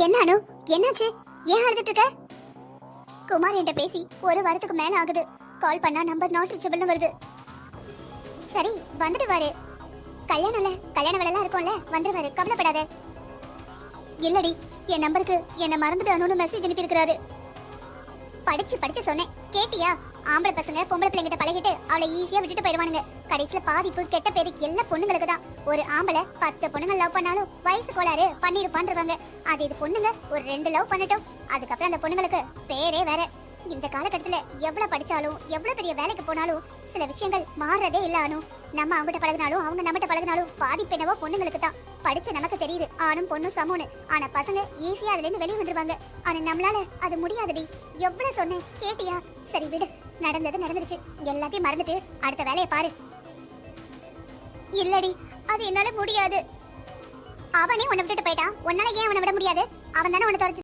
என்ன அனு, என்னாச்சு? ஏன் அழுதுட்டு இருக்க? குமார் என்கிட்ட பேசி ஒரு வாரத்துக்கு மேல ஆகுது. கால் பண்ணா நம்பர் நாட் ரீச்சபிள்னு வருது. சரி வந்துடுவாரு. கல்யாண வேலைலாம் இருக்கும்ல, வந்துடுவாரு, கவலைப்படாத. இல்லடி, என் நம்பருக்கு என்ன மறந்துட்டு அனுன்னு மெசேஜ் அனுப்பியிருக்கிறாரு. படிச்சு சொன்னேன், கேட்டியா? ஆம்பளை பசங்க பொம்பளை பிள்ளைங்கிட்ட பழகிட்டு அவளை ஈஸியா விட்டுட்டு போயிடுவானுங்க. கடைசியில பாதிப்பு கெட்ட பேரு எல்லா பொண்ணுங்களுக்கு தான். ஒரு ஆம்பளை 10 பொண்ணுங்க லவ் பண்ணாலும் வயசு கோளாறு பண்ணிருப்பான்றாங்க. அது இது பொண்ணுங்க ஒரு 2 லவ் பண்ணட்டும், அதுக்கப்புறம் அந்த பொண்ணுங்களுக்கு பேரே வேற. இந்த காலகட்டத்துல எவ்வளவு படிச்சாலும் எவ்வளவு பெரிய வேலைக்கு போனாலும் சில விஷயங்கள் மாறுறதே இல்ல அனு. நம்ம அவங்ககிட்ட பழகினாலும் அவங்க நம்மகிட்ட பழகினாலும் பாதிப்பு என்னவோ பொண்ணுங்களுக்கு தான். படிச்ச நமக்கு தெரியுது ஆணும் பொண்ணும் சமம்னு. ஆனா பசங்க ஈஸியா அதுல இருந்து வெளியே வந்துருவாங்க. ஆனா நம்மளால அது முடியாதுடி. எவ்வளவு சொன்னேன், கேட்டியா? சரி விடு, நடந்தது நடந்துருச்சு. எல்லாத்தையும் மறந்துட்டு அடுத்த வேலையை பாரு. இல்லடி, அது என்னால முடியாது. அவனே உன்னை விட்டுட்டு போயிட்டான், உன்னால ஏன் அவனை விட முடியாது? அவன் தானே உன்னை